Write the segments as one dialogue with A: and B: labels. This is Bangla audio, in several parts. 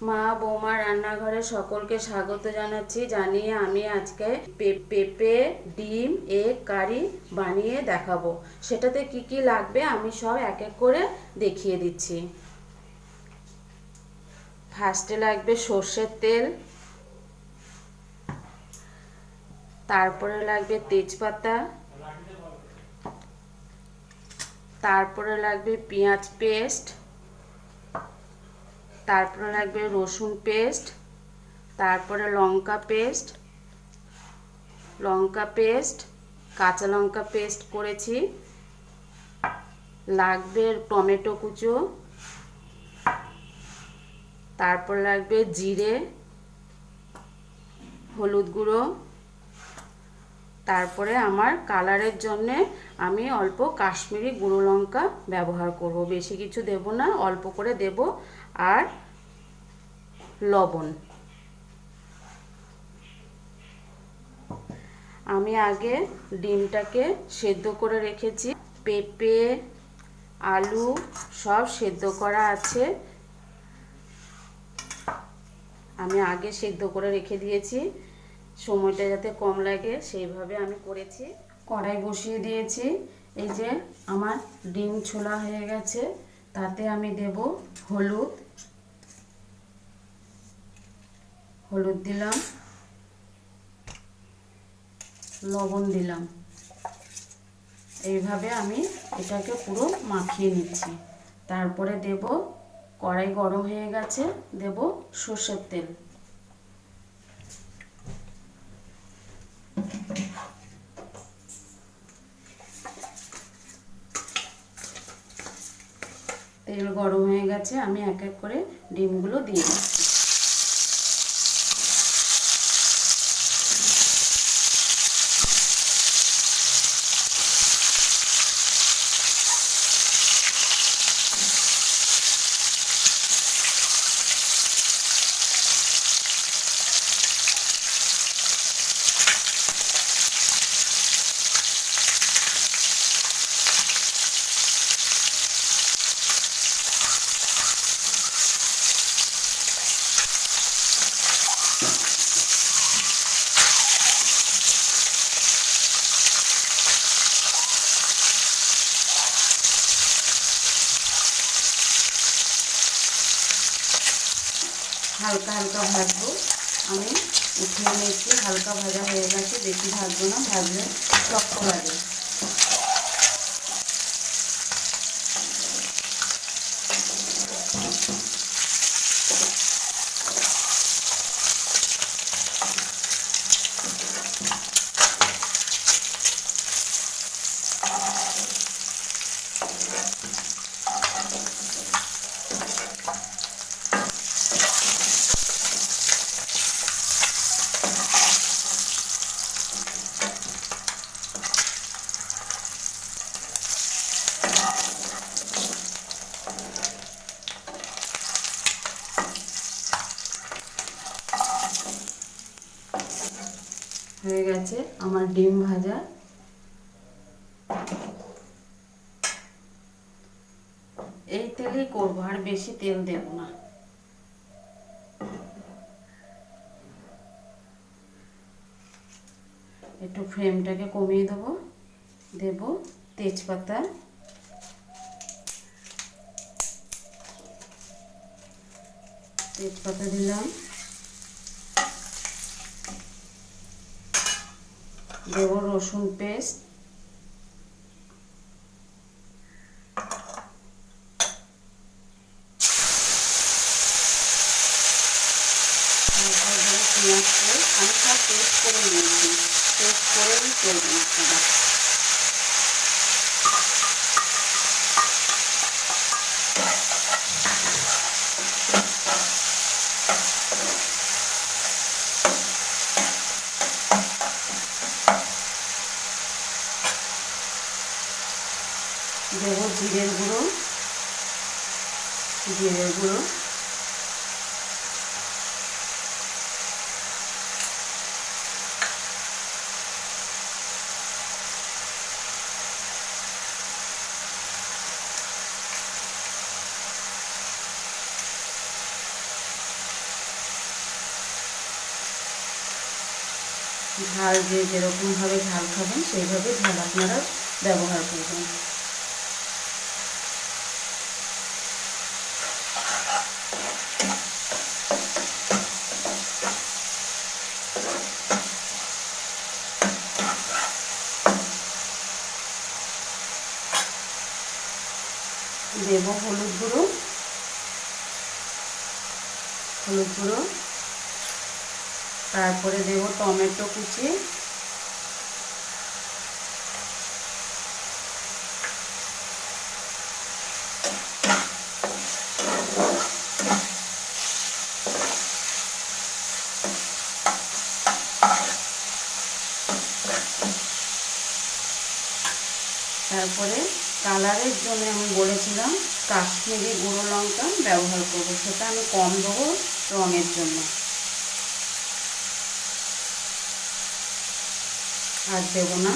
A: মা বৌমা রান্নাঘরে সকলকে স্বাগত জানাচ্ছি। জানিয়ে আমি আজকে পেঁপে ডিম এগ কারি বানিয়ে দেখাবো। সেটাতে কি কি লাগবে আমি সব এক এক করে দেখিয়ে দিচ্ছি। ফার্স্টে লাগবে সর্ষের তেল, তারপরে লাগবে তেজপাতা, তারপরে লাগবে পেঁয়াজ পেস্ট, তারপরে লাগবে রসুন পেস্ট, তারপরে লঙ্কা পেস্ট কাঁচা লঙ্কা পেস্ট করেছি, লাগবে টমেটো কুচো, তারপর লাগবে জিরে, হলুদ গুঁড়ো, তারপরে আমার কালারের জন্যে আমি অল্প কাশ্মীরি গুঁড়ো লঙ্কা ব্যবহার করব, বেশি কিছু দেব না, অল্প করে দেব। আর লবণ। আমি আগে ডিমটাকে সেদ্ধ করে রেখেছি, পেঁপে আলু সব সেদ্ধ করা আছে, আমি আগে সেদ্ধ করে রেখে দিয়েছি, সময়টা যাতে কম লাগে সেইভাবে আমি করেছি। কড়াই বসিয়ে দিয়েছি, এই যে আমার ডিম ছোলা হয়ে গেছে, তাতে আমি দেব হলুদ দিলাম, লবণ দিলাম, এইভাবে আমি এটাকে পুরো মাখিয়ে নিচ্ছি। তারপরে দেব, কড়াই গরম হয়ে গেছে, দেব সর্ষের তেল, তেল গরম হয়ে গেছে, আমি এক এক করে ডিমগুলো দিয়ে দিচ্ছি। হালকা হালকা ভাজবো, আমি উঠিয়ে নিয়েছি, হালকা ভাজা হয়ে গেছে, বেশি ভাজবো না, ভাজলে শক্ত লাগে। হয়ে গেছে আমার ডিম ভাজা। এই তেলেই করবো, আর বেশি তেল দেব না। একটু ফ্লেমটাকে কমিয়ে দেবো, দেব তেজপাতা, দিলাম, দেব রসুন পেস্ট, পেঁয়াজ পেস্ট, আমি সব পেস্ট করে নিয়েছি, পেস্ট করে আমি করবো মশলাটা। দেব জিরের গুঁড়ো, ঝাল যে যেরকমভাবে ঝাল খাবেন সেইভাবে ঝাল আপনারা ব্যবহার করবেন। দেব হলুদ গুঁড়ো, তারপরে দেব টমেটো কুচি, তারপরে কালারের জন্য আমি বলেছিলাম কাশ্মীরি গুঁড়ো লঙ্কা ব্যবহার করব, সেটা আমি কম দেবো রঙের জন্য। আর দেব না।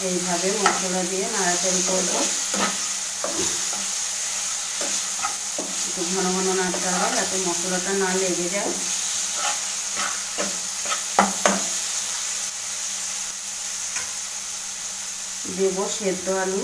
A: এইভাবে মশলা দিয়ে নাড়াচাড়ি করব, একটু ঘন ঘন নাড়তে হবে যাতে মশলাটা না লেগে যায়। দেব সেদ্ধ আলু,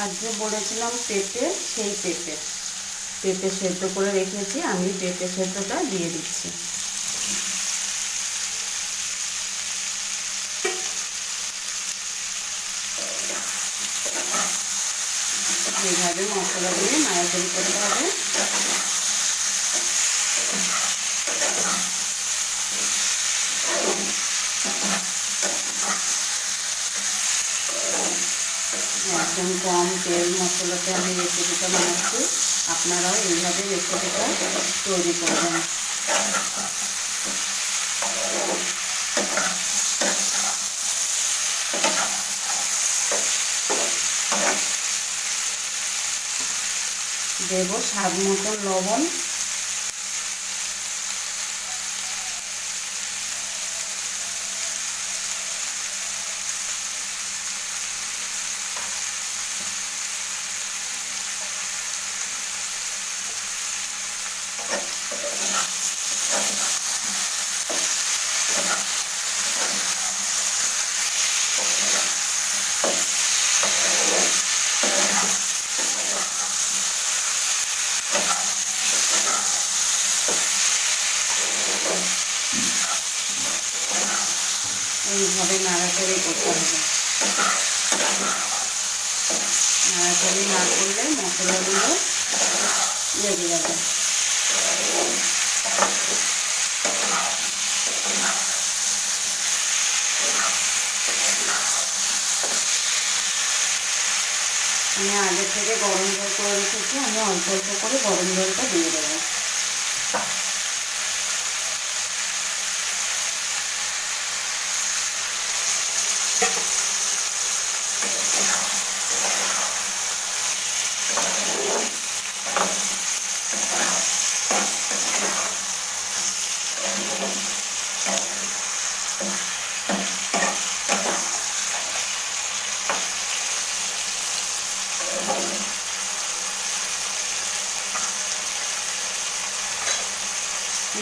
A: আর যে বলেছিলাম পেঁপে, সেই পেঁপে সেদ্ধ করে রেখেছি, আমি পেঁপে সেদ্ধটা দিয়ে দিচ্ছি। এইভাবে মশলা দিয়ে নাড়াচাড়ি করতে হবে। একদম কম তেল মশলাতে আমি রেসিপিটা বানাচ্ছি, আপনারাও এইভাবে রেসিপিটা তৈরি করবেন। দেব স্বাদ মতন লবণ, এইভাবে নাড়াচাড়ি করতে হবে। নাড়াচাড়ি না করলে মশলাগুলো লেগে যাবে। আমি আগে থেকে গরম জল করে রেখেছি, আমি অল্প অল্প করে গরম জলটা দিয়ে দেবো।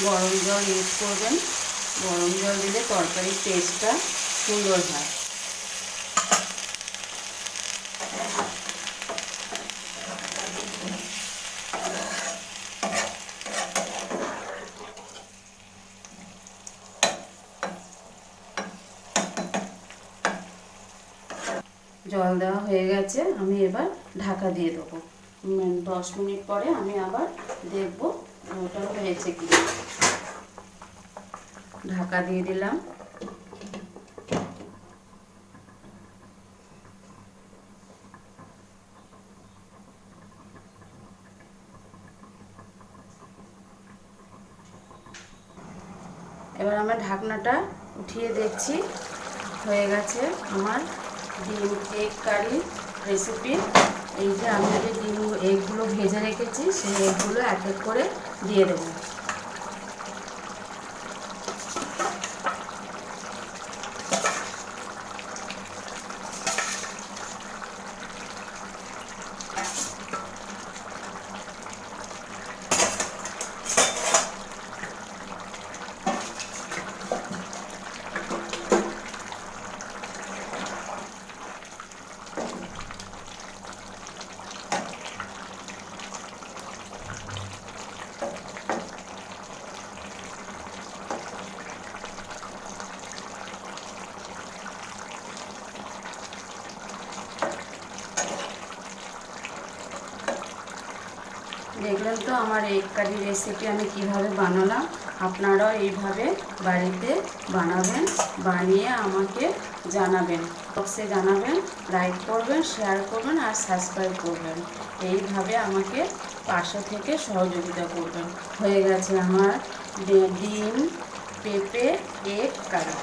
A: গরম জল ইউজ করবেন, গরম জল দিলে তরকারির টেস্টটা সুন্দর হয়। জল দেওয়া হয়ে গেছে, আমি এবার ঢাকা দিয়ে দেবো। 10 মিনিট পরে আমি আবার দেখবো ওটা হয়েছে কি। ঢাকা দিয়ে দিলাম। এবার আমার ঢাকনাটা উঠিয়ে দেখছি, হয়ে গেছে আমার ডিম এগ কারি রেসিপি। এই যে আমি যে এগগুলো ভেজে রেখেছি সেই এগগুলো এক এক করে দিয়ে দেবো। দেখলেন তো আমার এগ কারি রেসিপি আমি কিভাবে বানালাম। আপনারাও এইভাবে বাড়িতে বানাবেন, বানিয়ে আমাকে জানাবেন, বক্সে জানাবেন, লাইক করবেন, শেয়ার করবেন আর সাবস্ক্রাইব করবেন। এইভাবে আমাকে পাশে থেকে সহযোগিতা করবেন। হয়ে গেছে আমার ডিম পেঁপে এগ কারি।